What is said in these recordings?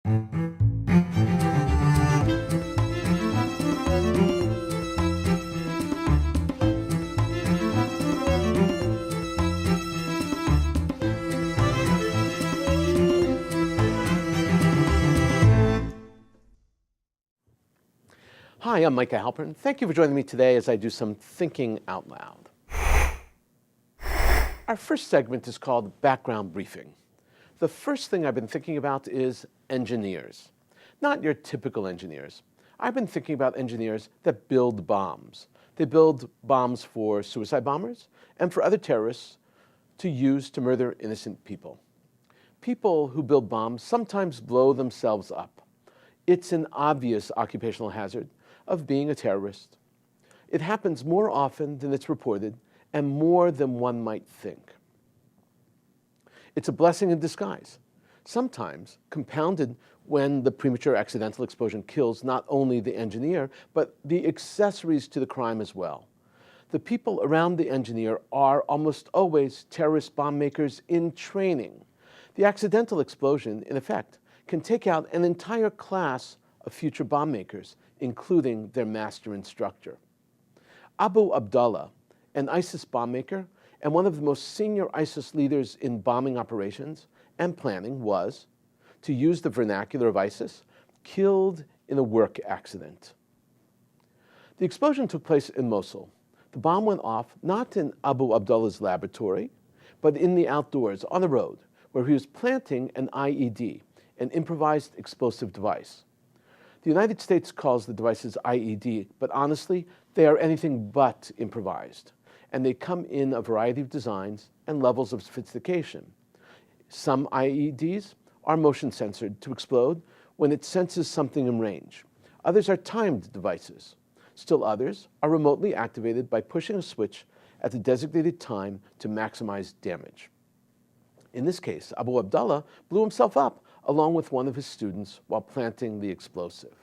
Hi, I'm Micah Halpern. Thank you for joining me today as I do some thinking out loud. Our first segment is called Background Briefing. The first thing I've been thinking about is engineers. Not your typical engineers. I've been thinking about engineers that build bombs. They build bombs for suicide bombers and for other terrorists to use to murder innocent people. People who build bombs sometimes blow themselves up. It's an obvious occupational hazard of being a terrorist. It happens more often than it's reported and more than one might think. It's a blessing in disguise, sometimes compounded when the premature accidental explosion kills not only the engineer, but the accessories to the crime as well. The people around the engineer are almost always terrorist bomb makers in training. The accidental explosion, in effect, can take out an entire class of future bomb makers, including their master instructor. Abu Abdullah, an ISIS bomb maker and one of the most senior ISIS leaders in bombing operations and planning, was, to use the vernacular of ISIS, killed in a work accident. The explosion took place in Mosul. The bomb went off not in Abu Abdullah's laboratory, but in the outdoors on the road, where he was planting an IED, an improvised explosive device. The United States calls the devices IED, but honestly, they are anything but improvised, and they come in a variety of designs and levels of sophistication. Some IEDs are motion censored to explode when it senses something in range. Others are timed devices. Still others are remotely activated by pushing a switch at the designated time to maximize damage. In this case, Abu Abdullah blew himself up along with one of his students while planting the explosive.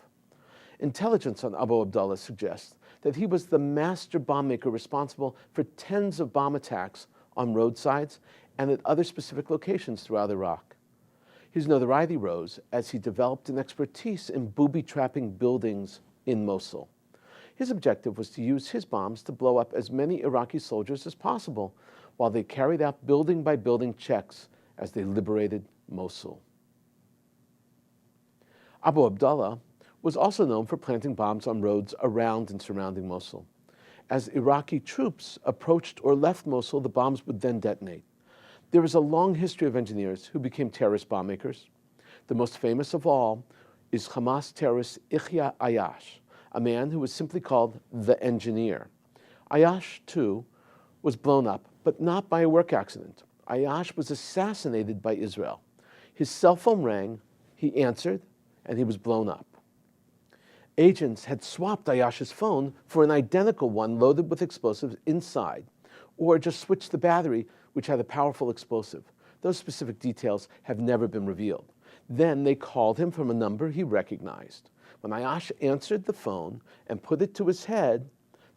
Intelligence on Abu Abdullah suggests that he was the master bomb maker responsible for tens of bomb attacks on roadsides and at other specific locations throughout Iraq. His notoriety rose as he developed an expertise in booby-trapping buildings in Mosul. His objective was to use his bombs to blow up as many Iraqi soldiers as possible while they carried out building-by-building checks as they liberated Mosul. Abu Abdullah was also known for planting bombs on roads around and surrounding Mosul. As Iraqi troops approached or left Mosul, the bombs would then detonate. There is a long history of engineers who became terrorist bomb makers. The most famous of all is Hamas terrorist Yahya Ayyash, a man who was simply called the Engineer. Ayyash, too, was blown up, but not by a work accident. Ayyash was assassinated by Israel. His cell phone rang, he answered, and he was blown up. Agents had swapped Ayyash's phone for an identical one loaded with explosives inside, or just switched the battery, which had a powerful explosive. Those specific details have never been revealed. Then they called him from a number he recognized. When Ayyash answered the phone and put it to his head,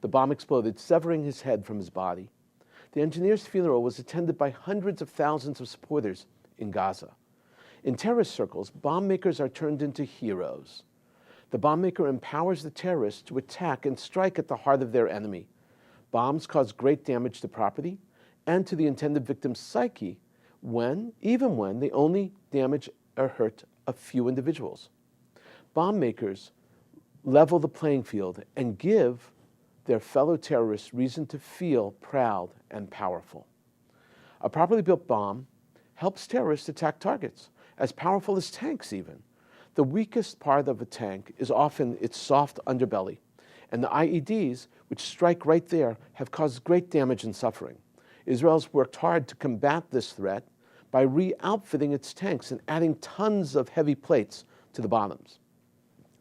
the bomb exploded, severing his head from his body. The engineer's funeral was attended by hundreds of thousands of supporters in Gaza. In terrorist circles, bomb makers are turned into heroes. The bomb maker empowers the terrorists to attack and strike at the heart of their enemy. Bombs cause great damage to property and to the intended victim's psyche even when they only damage or hurt a few individuals. Bomb makers level the playing field and give their fellow terrorists reason to feel proud and powerful. A properly built bomb helps terrorists attack targets, as powerful as tanks even. The weakest part of a tank is often its soft underbelly, and the IEDs, which strike right there, have caused great damage and suffering. Israel's worked hard to combat this threat by re-outfitting its tanks and adding tons of heavy plates to the bottoms.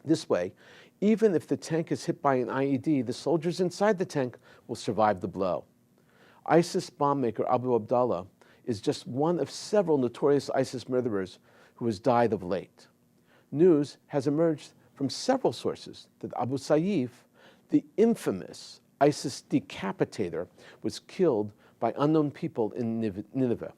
This way, even if the tank is hit by an IED, the soldiers inside the tank will survive the blow. ISIS bomb maker Abu Abdullah is just one of several notorious ISIS murderers who has died of late. News has emerged from several sources that Abu Sayyaf, the infamous ISIS decapitator, was killed by unknown people in Nineveh.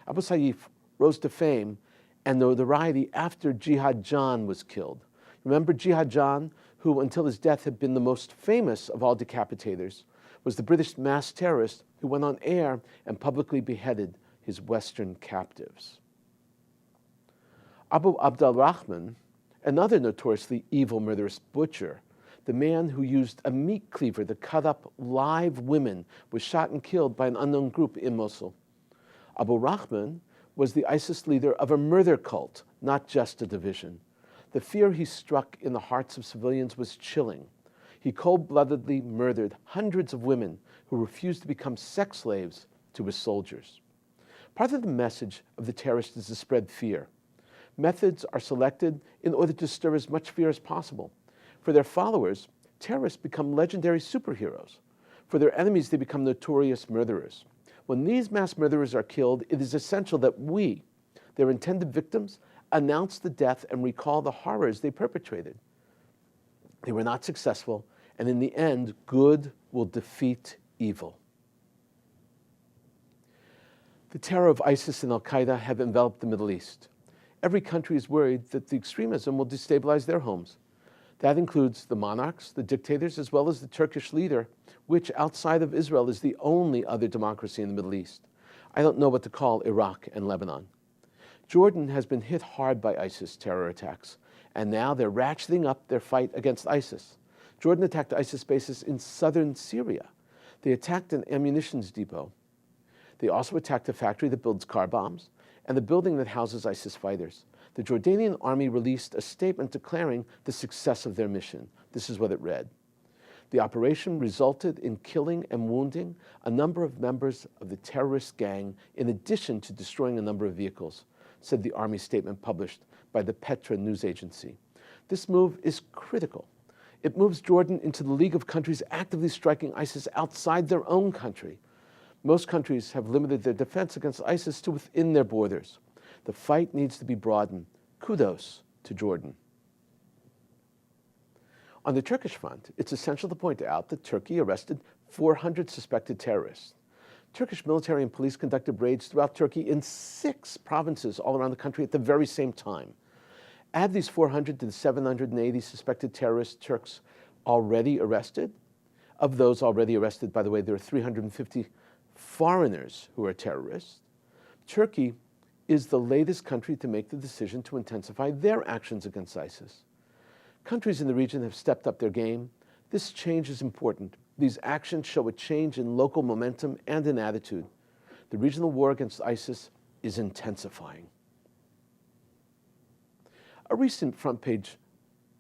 Abu Sayyaf rose to fame and notoriety after Jihad John was killed. Remember Jihad John, who until his death had been the most famous of all decapitators, was the British mass terrorist who went on air and publicly beheaded his Western captives. Abu Abd al-Rahman, another notoriously evil murderous butcher, the man who used a meat cleaver to cut up live women, was shot and killed by an unknown group in Mosul. Abu Rahman was the ISIS leader of a murder cult, not just a division. The fear he struck in the hearts of civilians was chilling. He cold-bloodedly murdered hundreds of women who refused to become sex slaves to his soldiers. Part of the message of the terrorist is to spread fear. Methods are selected in order to stir as much fear as possible. For their followers, terrorists become legendary superheroes. For their enemies, they become notorious murderers. When these mass murderers are killed, it is essential that we, their intended victims, announce the death and recall the horrors they perpetrated. They were not successful, and in the end, good will defeat evil. The terror of ISIS and al-Qaeda have enveloped the Middle East. Every country is worried that the extremism will destabilize their homes. That includes the monarchs, the dictators, as well as the Turkish leader, which outside of Israel is the only other democracy in the Middle East. I don't know what to call Iraq and Lebanon. Jordan has been hit hard by ISIS terror attacks, and now they're ratcheting up their fight against ISIS. Jordan attacked ISIS bases in southern Syria. They attacked an ammunitions depot. They also attacked a factory that builds car bombs and the building that houses ISIS fighters. The Jordanian army released a statement declaring the success of their mission. This is what it read. The operation resulted in killing and wounding a number of members of the terrorist gang in addition to destroying a number of vehicles, said the army statement published by the Petra news agency. This move is critical. It moves Jordan into the league of countries actively striking ISIS outside their own country. Most countries have limited their defense against ISIS to within their borders. The fight needs to be broadened. Kudos to Jordan. On the Turkish front, it's essential to point out that Turkey arrested 400 suspected terrorists. Turkish military and police conducted raids throughout Turkey in 6 provinces all around the country at the very same time. Add these 400 to the 780 suspected terrorist Turks already arrested. Of those already arrested, by the way, there are 350 foreigners who are terrorists. Turkey is the latest country to make the decision to intensify their actions against ISIS. Countries in the region have stepped up their game. This change is important. These actions show a change in local momentum and in attitude. The regional war against ISIS is intensifying. A recent front-page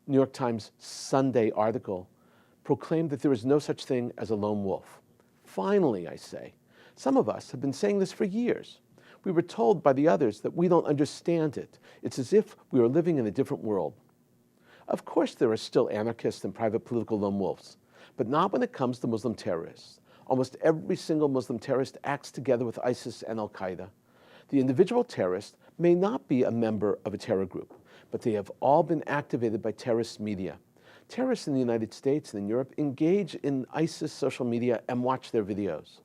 New York Times Sunday article proclaimed that there is no such thing as a lone wolf. Finally, I say. Some of us have been saying this for years. We were told by the others that we don't understand it. It's as if we are living in a different world. Of course, there are still anarchists and private political lone wolves, but not when it comes to Muslim terrorists. Almost every single Muslim terrorist acts together with ISIS and al-Qaeda. The individual terrorist may not be a member of a terror group, but they have all been activated by terrorist media. Terrorists in the United States and in Europe engage in ISIS social media and watch their videos.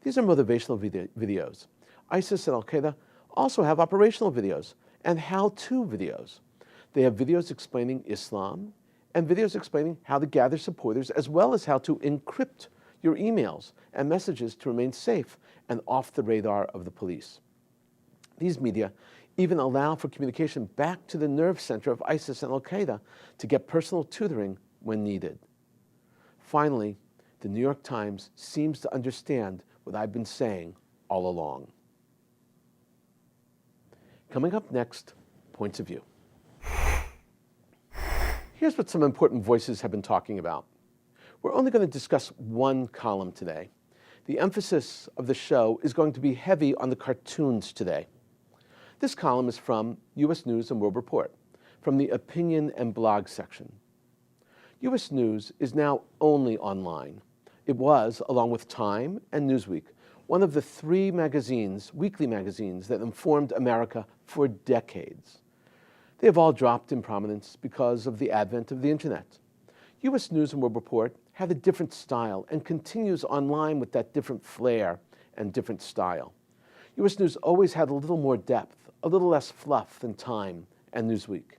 These are motivational videos. ISIS and al-Qaeda also have operational videos and how-to videos. They have videos explaining Islam and videos explaining how to gather supporters, as well as how to encrypt your emails and messages to remain safe and off the radar of the police. These media even allow for communication back to the nerve center of ISIS and al-Qaeda to get personal tutoring when needed. Finally, the New York Times seems to understand what I've been saying all along. Coming up next, Points of View. Here's what some important voices have been talking about. We're only going to discuss one column today. The emphasis of the show is going to be heavy on the cartoons today. This column is from U.S. News and World Report, from the Opinion and Blog section. U.S. News is now only online. It was, along with Time and Newsweek, one of the 3 magazines, weekly magazines, that informed America for decades. They have all dropped in prominence because of the advent of the internet. U.S. News and World Report had a different style and continues online with that different flair and different style. U.S. News always had a little more depth, a little less fluff than Time and Newsweek.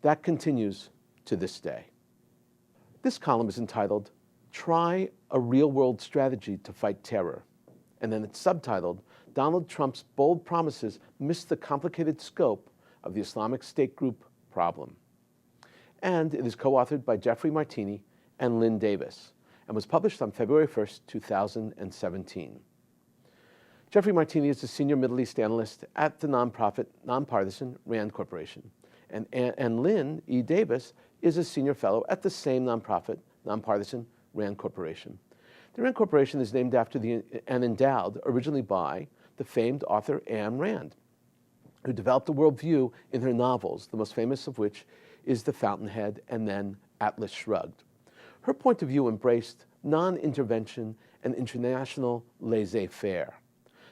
That continues to this day. This column is entitled, "Try a Real-World Strategy to Fight Terror," and then it's subtitled, "Donald Trump's Bold Promises Miss the Complicated Scope of the Islamic State Group Problem." And it is co-authored by Jeffrey Martini and Lynn Davis, and was published on February 1st, 2017. Jeffrey Martini is a senior Middle East analyst at the nonprofit, nonpartisan RAND Corporation, and Lynn E. Davis is a senior fellow at the same nonprofit, nonpartisan RAND Corporation. The RAND Corporation is named after and endowed originally by the famed author Ayn Rand, who developed a worldview in her novels, the most famous of which is The Fountainhead and then Atlas Shrugged. Her point of view embraced non-intervention and international laissez-faire.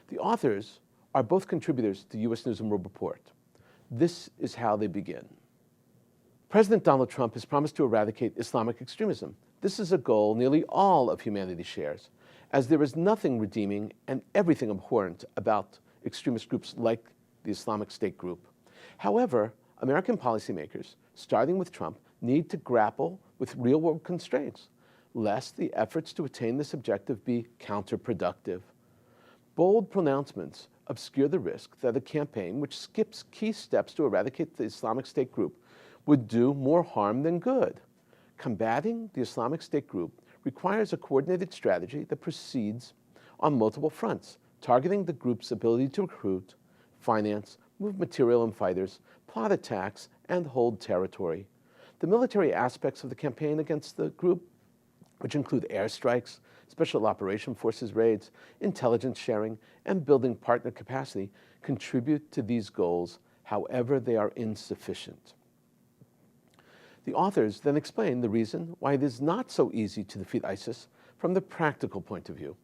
The authors are both contributors to U.S. News & World Report. This is how they begin. President Donald Trump has promised to eradicate Islamic extremism. This is a goal nearly all of humanity shares, as there is nothing redeeming and everything abhorrent about extremist groups like the Islamic State group. However, American policymakers, starting with Trump, need to grapple with real-world constraints, lest the efforts to attain this objective be counterproductive. Bold pronouncements obscure the risk that a campaign which skips key steps to eradicate the Islamic State group would do more harm than good. Combating the Islamic State group requires a coordinated strategy that proceeds on multiple fronts, targeting the group's ability to recruit, finance, move material and fighters, plot attacks, and hold territory. The military aspects of the campaign against the group, which include airstrikes, special operation forces raids, intelligence sharing, and building partner capacity, contribute to these goals, however they are insufficient. The authors then explain the reason why it is not so easy to defeat ISIS from the practical point of view.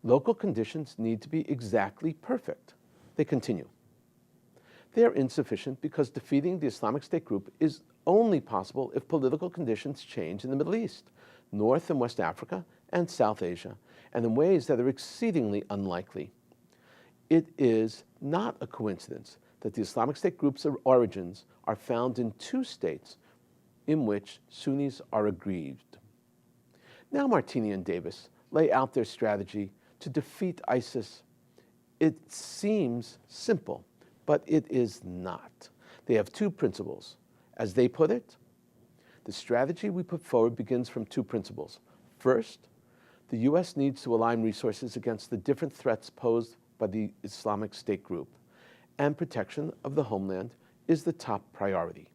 Local conditions need to be exactly perfect. They continue. They are insufficient because defeating the Islamic State group is only possible if political conditions change in the Middle East, North and West Africa, and South Asia, and in ways that are exceedingly unlikely. It is not a coincidence that the Islamic State group's origins are found in two states in which Sunnis are aggrieved. Now Martini and Davis lay out their strategy to defeat ISIS. It seems simple, but it is not. They have two principles. As they put it, the strategy we put forward begins from two principles. First, the U.S. needs to align resources against the different threats posed by the Islamic State group, and protection of the homeland is the top priority.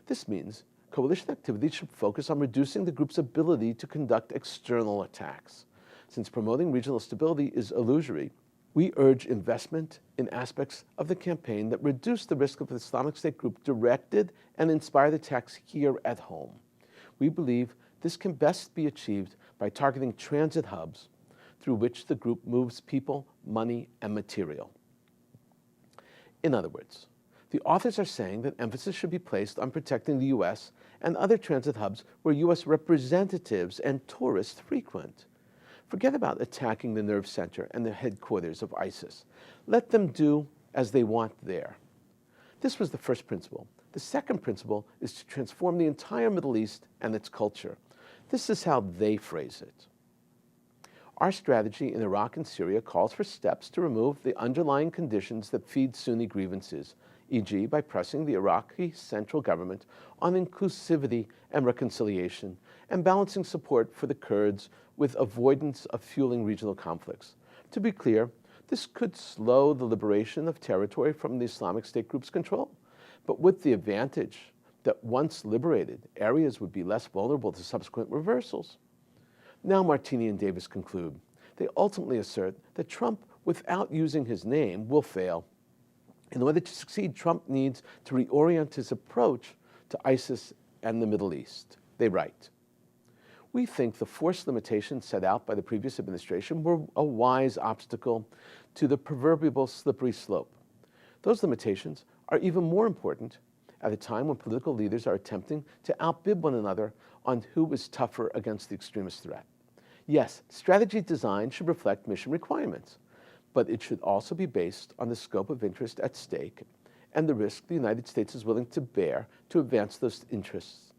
This means coalition activities should focus on reducing the group's ability to conduct external attacks. Since promoting regional stability is illusory, we urge investment in aspects of the campaign that reduce the risk of the Islamic State group directed and inspired attacks here at home. We believe this can best be achieved by targeting transit hubs through which the group moves people, money, and material. In other words, the authors are saying that emphasis should be placed on protecting the U.S. and other transit hubs where U.S. representatives and tourists frequent. Forget about attacking the nerve center and the headquarters of ISIS. Let them do as they want there. This was the first principle. The second principle is to transform the entire Middle East and its culture. This is how they phrase it. Our strategy in Iraq and Syria calls for steps to remove the underlying conditions that feed Sunni grievances, e.g. by pressing the Iraqi central government on inclusivity and reconciliation, and balancing support for the Kurds with avoidance of fueling regional conflicts. To be clear, this could slow the liberation of territory from the Islamic State group's control, but with the advantage that once liberated, areas would be less vulnerable to subsequent reversals. Now Martini and Davis conclude. They ultimately assert that Trump, without using his name, will fail. In order to succeed, Trump needs to reorient his approach to ISIS and the Middle East. They write, "We think the force limitations set out by the previous administration were a wise obstacle to the proverbial slippery slope. Those limitations are even more important at a time when political leaders are attempting to outbid one another on who is tougher against the extremist threat. Yes, strategy design should reflect mission requirements, but it should also be based on the scope of interest at stake and the risk the United States is willing to bear to advance those interests.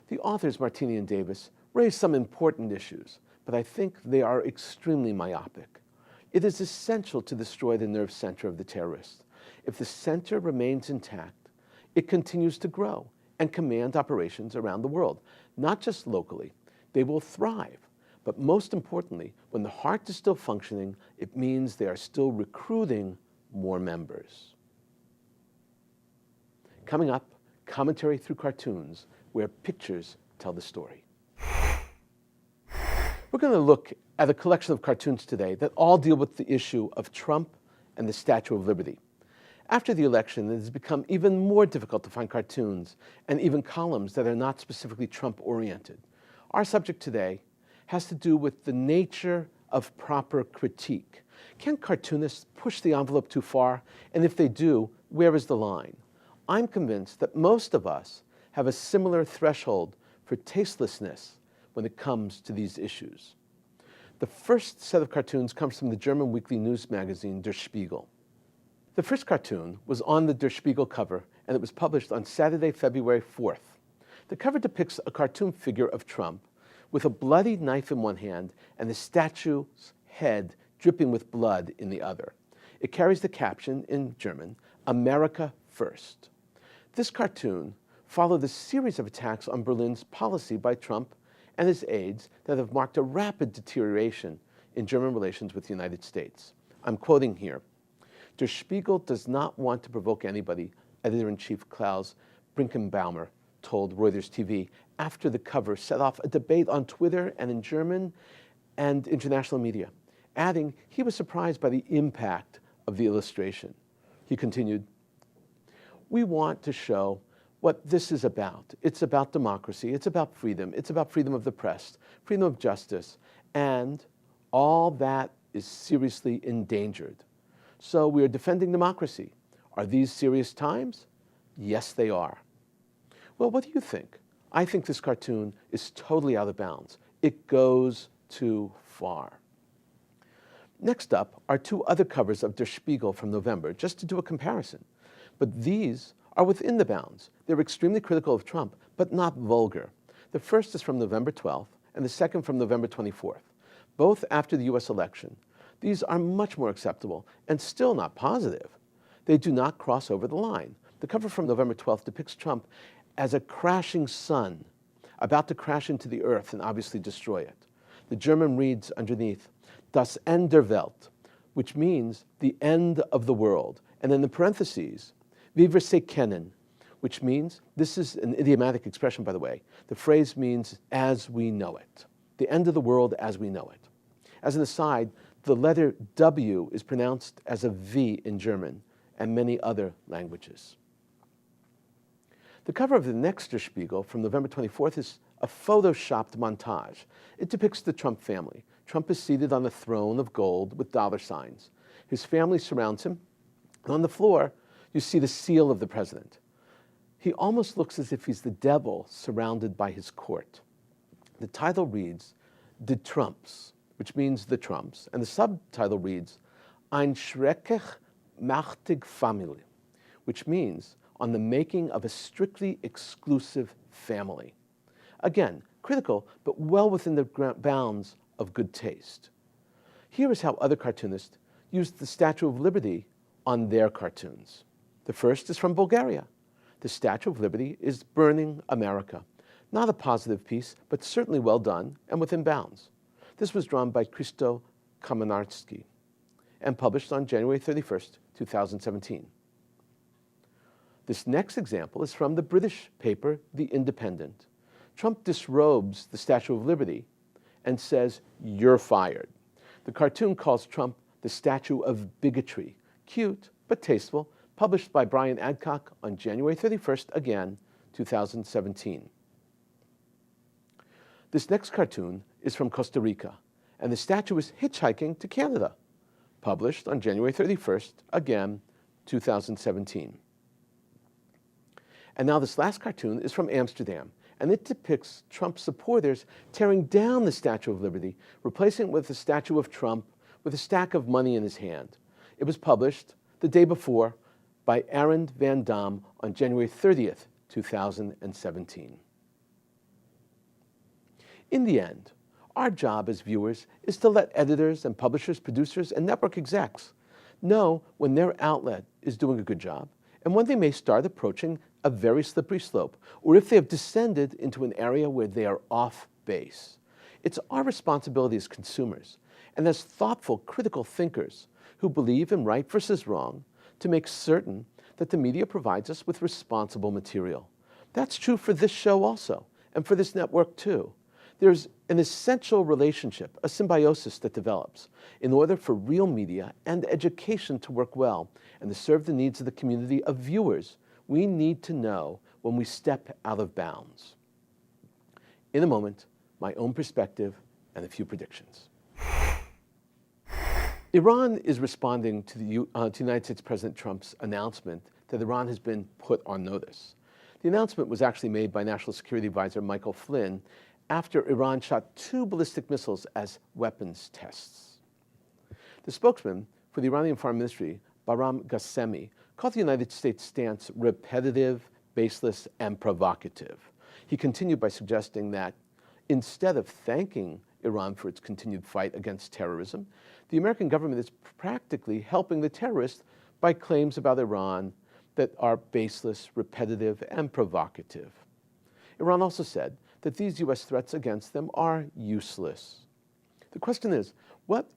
The authors, Martini and Davis, raise some important issues, but I think they are extremely myopic. It is essential to destroy the nerve center of the terrorists. If the center remains intact, it continues to grow and command operations around the world, not just locally. They will thrive. But most importantly, when the heart is still functioning, it means they are still recruiting more members. Coming up, commentary through cartoons, where pictures tell the story. We're going to look at a collection of cartoons today that all deal with the issue of Trump and the Statue of Liberty. After the election, it has become even more difficult to find cartoons and even columns that are not specifically Trump-oriented. Our subject today has to do with the nature of proper critique. Can cartoonists push the envelope too far? And if they do, where is the line? I'm convinced that most of us have a similar threshold for tastelessness when it comes to these issues. The first set of cartoons comes from the German weekly news magazine Der Spiegel. The first cartoon was on the Der Spiegel cover, and it was published on Saturday, February 4th. The cover depicts a cartoon figure of Trump with a bloody knife in one hand and the statue's head dripping with blood in the other. It carries the caption in German, "America First." This cartoon followed a series of attacks on Berlin's policy by Trump and his aides that have marked a rapid deterioration in German relations with the United States. I'm quoting here. Der Spiegel does not want to provoke anybody, editor-in-chief Klaus Brinkenbaumer told Reuters TV after the cover set off a debate on Twitter and in German and international media, adding he was surprised by the impact of the illustration. He continued, "We want to show what this is about. It's about democracy, it's about freedom of the press, freedom of justice, and all that is seriously endangered. So we are defending democracy. Are these serious times? Yes, they are." Well, what do you think? I think this cartoon is totally out of bounds. It goes too far. Next up are two other covers of Der Spiegel from November, just to do a comparison. But these are within the bounds. They're extremely critical of Trump, but not vulgar. The first is from November 12th, and the second from November 24th, both after the US election. These are much more acceptable and still not positive. They do not cross over the line. The cover from November 12th depicts Trump as a crashing sun, about to crash into the earth and obviously destroy it. The German reads underneath, "Das Ende der Welt," which means the end of the world. And in the parentheses, "Wie wir sie kennen," which means, this is an idiomatic expression, by the way. The phrase means as we know it. The end of the world as we know it. As an aside, the letter W is pronounced as a V in German and many other languages. The cover of the next Der Spiegel from November 24th is a photoshopped montage. It depicts the Trump family. Trump is seated on a throne of gold with dollar signs. His family surrounds him. And on the floor, you see the seal of the president. He almost looks as if he's the devil surrounded by his court. The title reads, "Die Trumps," which means the Trumps, and the subtitle reads, "Ein schrecklich machtig Familie," which means on the making of a strictly exclusive family. Again, critical, but well within the bounds of good taste. Here is how other cartoonists used the Statue of Liberty on their cartoons. The first is from Bulgaria. The Statue of Liberty is burning America. Not a positive piece, but certainly well done and within bounds. This was drawn by Christo Kamenarski and published on January 31st, 2017. This next example is from the British paper, The Independent. Trump disrobes the Statue of Liberty and says, "You're fired." The cartoon calls Trump the statue of bigotry. Cute, but tasteful, published by Brian Adcock on January 31st, again, 2017. This next cartoon is from Costa Rica, and the statue is hitchhiking to Canada, published on January 31st, again, 2017. And now this last cartoon is from Amsterdam, and it depicts Trump supporters tearing down the Statue of Liberty, replacing it with a statue of Trump with a stack of money in his hand. It was published the day before, by Aaron Van Dam on January 30th, 2017. In the end, our job as viewers is to let editors and publishers, producers, and network execs know when their outlet is doing a good job and when they may start approaching a very slippery slope, or if they have descended into an area where they are off base. It's our responsibility as consumers and as thoughtful, critical thinkers who believe in right versus wrong to make certain that the media provides us with responsible material. That's true for this show also, and for this network too. There's an essential relationship, a symbiosis that develops in order for real media and education to work well and to serve the needs of the community of viewers. We need to know when we step out of bounds. In a moment, my own perspective and a few predictions. Iran is responding to United States President Trump's announcement that Iran has been put on notice. The announcement was actually made by National Security Advisor Michael Flynn after Iran shot 2 ballistic missiles as weapons tests. The spokesman for the Iranian Foreign Ministry, Bahram Ghasemi, called the United States' stance repetitive, baseless, and provocative. He continued by suggesting that instead of thanking Iran for its continued fight against terrorism, the American government is practically helping the terrorists by claims about Iran that are baseless, repetitive, and provocative. Iran also said that these U.S. threats against them are useless. The question is, what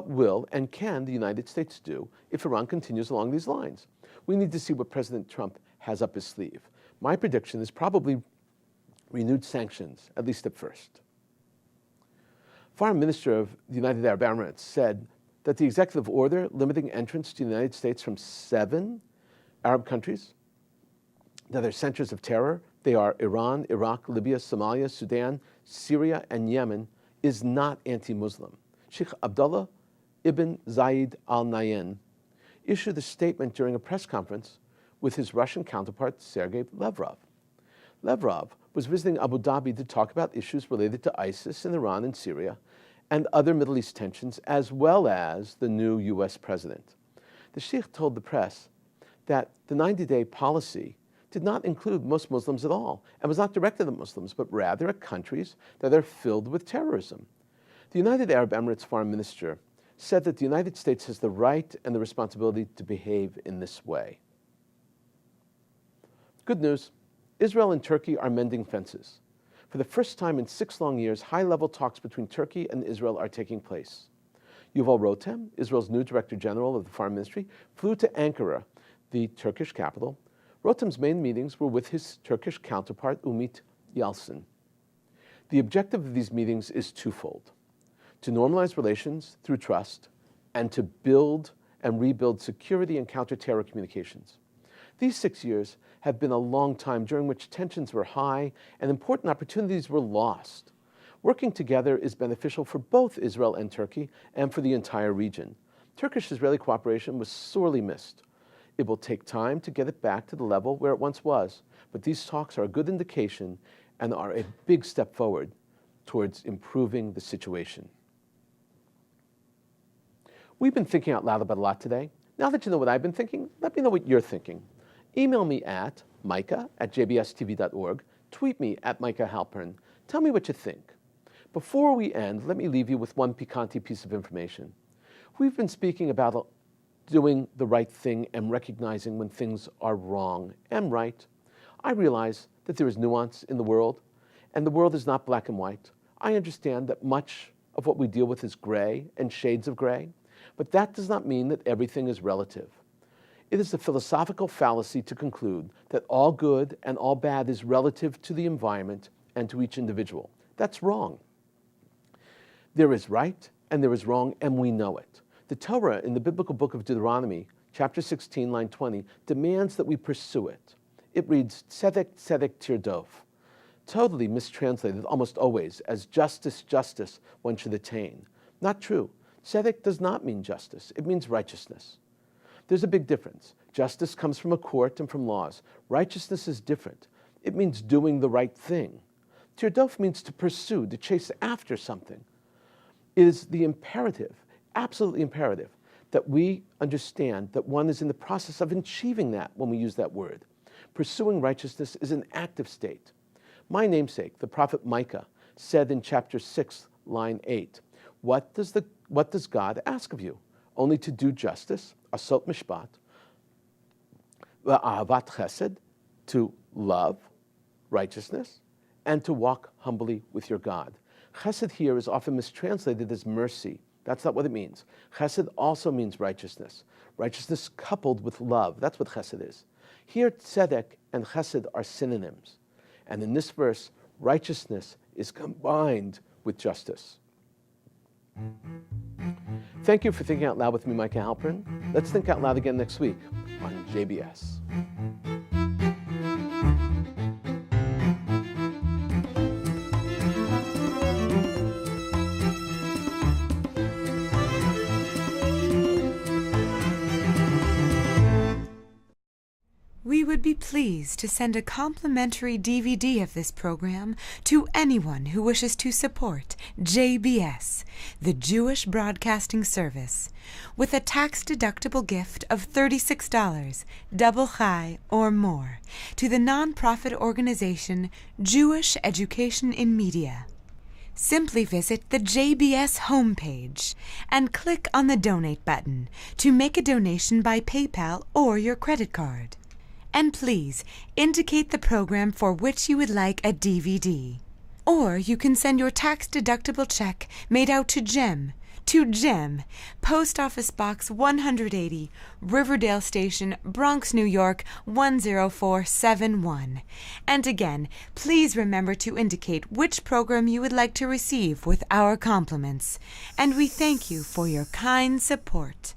will and can the United States do if Iran continues along these lines? We need to see what President Trump has up his sleeve. My prediction is probably renewed sanctions, at least at first. Foreign Minister of the United Arab Emirates said that the executive order limiting entrance to the United States from 7 Arab countries that are centers of terror, they are Iran, Iraq, Libya, Somalia, Sudan, Syria, and Yemen, is not anti-Muslim. Sheikh Abdullah ibn Zayed Al Nahyan issued a statement during a press conference with his Russian counterpart, Sergei Lavrov. Lavrov was visiting Abu Dhabi to talk about issues related to ISIS in Iran and Syria and other Middle East tensions, as well as the new U.S. president. The Sheikh told the press that the 90-day policy did not include most Muslims at all and was not directed at Muslims, but rather at countries that are filled with terrorism. The United Arab Emirates foreign minister said that the United States has the right and the responsibility to behave in this way. Good news. Israel and Turkey are mending fences. For the first time in 6 long years, high-level talks between Turkey and Israel are taking place. Yuval Rotem, Israel's new Director General of the Foreign Ministry, flew to Ankara, the Turkish capital. Rotem's main meetings were with his Turkish counterpart, Umit Yalçın. The objective of these meetings is twofold: to normalize relations through trust and to build and rebuild security and counter-terror communications. These 6 years have been a long time during which tensions were high and important opportunities were lost. Working together is beneficial for both Israel and Turkey and for the entire region. Turkish-Israeli cooperation was sorely missed. It will take time to get it back to the level where it once was, but these talks are a good indication and are a big step forward towards improving the situation. We've been thinking out loud about a lot today. Now that you know what I've been thinking, let me know what you're thinking. Email me at micah@jbstv.org, tweet me at Micah Halpern. Tell me what you think. Before we end, let me leave you with one piquante piece of information. We've been speaking about doing the right thing and recognizing when things are wrong and right. I realize that there is nuance in the world, and the world is not black and white. I understand that much of what we deal with is gray and shades of gray, but that does not mean that everything is relative. It is a philosophical fallacy to conclude that all good and all bad is relative to the environment and to each individual. That's wrong. There is right and there is wrong, and we know it. The Torah in the biblical book of Deuteronomy, chapter 16, line 20, demands that we pursue it. It reads, tzedek, tzedek, tirdof, totally mistranslated almost always as justice, justice one should attain. Not true. Tzedek does not mean justice. It means righteousness. There's a big difference. Justice comes from a court and from laws. Righteousness is different. It means doing the right thing. Tirdof means to pursue, to chase after something. It is the imperative, absolutely imperative, that we understand that one is in the process of achieving that when we use that word. Pursuing righteousness is an active state. My namesake, the prophet Micah, said in chapter 6, line 8, what does God ask of you? Only to do justice, asot mishpat, va'avat chesed, to love righteousness, and to walk humbly with your God. Chesed here is often mistranslated as mercy. That's not what it means. Chesed also means righteousness. Righteousness coupled with love. That's what chesed is. Here, tzedek and chesed are synonyms. And in this verse, righteousness is combined with justice. Thank you for thinking out loud with me, Micah Halpern. Let's think out loud again next week on JBS. We would be pleased to send a complimentary DVD of this program to anyone who wishes to support JBS, the Jewish Broadcasting Service, with a tax-deductible gift of $36, double chai or more, to the nonprofit organization Jewish Education in Media. Simply visit the JBS homepage and click on the Donate button to make a donation by PayPal or your credit card. And please indicate the program for which you would like a DVD. Or you can send your tax-deductible check made out to Jem, Post Office Box 180, Riverdale Station, Bronx, New York 10471. And again, please remember to indicate which program you would like to receive with our compliments. And we thank you for your kind support.